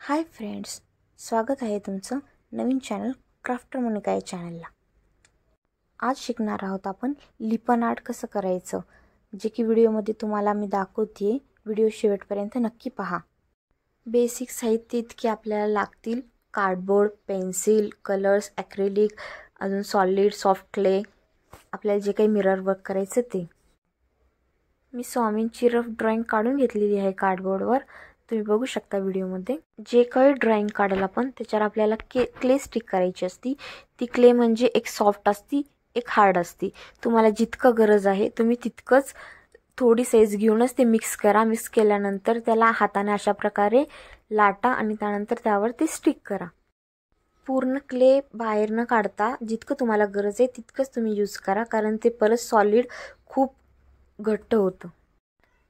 Hi friends, स्वागत आहे तुमचं नवीन चॅनल क्राफ्टर मोनिका या चॅनलला। आज शिकणार आहोत आपण लिपन आर्ट कसं करायचं, जे की व्हिडिओमध्ये तुम्हाला मी दाखवते। व्हिडिओ शेवटपर्यंत नक्की पहा। बेसिक साहित्य इतके आपल्याला लागतील: कार्डबोर्ड, पेन्सिल, कलर्स, ॲक्रिलिक, अजून सॉलिड, सॉफ्ट क्ले, आपल्याला जे काही मिरर वर्क करायचं ते। मी स्वामींची रफ ड्रॉइंग काढून घेतलेली आहे कार्डबोर्डवर, तुम्ही बघू शकता व्हिडिओमध्ये। जे काही ड्रॉइंग काढायला आपण त्याच्यावर आपल्याला क्ले स्टिक करायची असती। ती क्ले म्हणजे एक सॉफ्ट असती, एक हार्ड असती। तुम्हाला जितकं गरज आहे तुम्ही तितकंच थोडी साईज घेऊनच ते मिक्स करा। मिक्स केल्यानंतर त्याला हाताने अशा प्रकारे लाटा आणि त्यानंतर त्यावर ते स्टिक करा। पूर्ण क्ले बाहेर न काढता जितकं तुम्हाला गरज आहे तितकंच तुम्ही यूज करा, कारण ते परत सॉलिड खूप घट्ट होतं।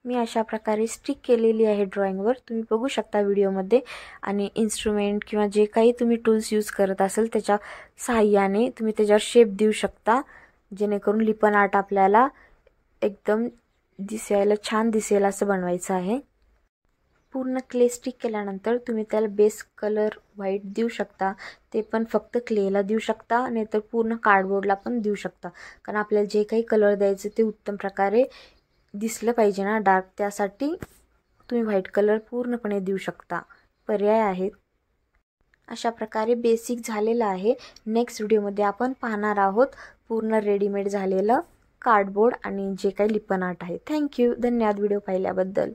मी अशा प्रकारे स्टिक केलेली आहे ड्रॉइंगवर, तुम्ही बघू शकता व्हिडिओमध्ये। आणि इन्स्ट्रुमेंट किंवा जे काही तुम्ही टूल्स यूज करत असाल त्याच्या सहाय्याने तुम्ही त्याच्यावर शेप देऊ शकता, जेणेकरून लिपन आर्ट आपल्याला एकदम दिसायला छान दिसेल असं बनवायचं आहे। पूर्ण क्ले स्टिक केल्यानंतर तुम्ही त्याला बेस कलर व्हाईट देऊ शकता, ते पण फक्त क्लेला देऊ शकता, नाहीतर पूर्ण कार्डबोर्डला पण देऊ शकता। कारण आपल्याला जे काही कलर द्यायचे ते उत्तम प्रकारे दिसलं पाहिजे ना डार्क, त्यासाठी तुम्ही व्हाईट कलर पूर्णपणे देऊ शकता, पर्याय आहेत। अशा प्रकारे बेसिक झालेलं आहे। नेक्स्ट व्हिडिओमध्ये आपण पाहणार आहोत पूर्ण रेडीमेड झालेलं कार्डबोर्ड आणि जे काही लिपन आर्ट आहे। थँक्यू, धन्यवाद व्हिडिओ पाहिल्याबद्दल।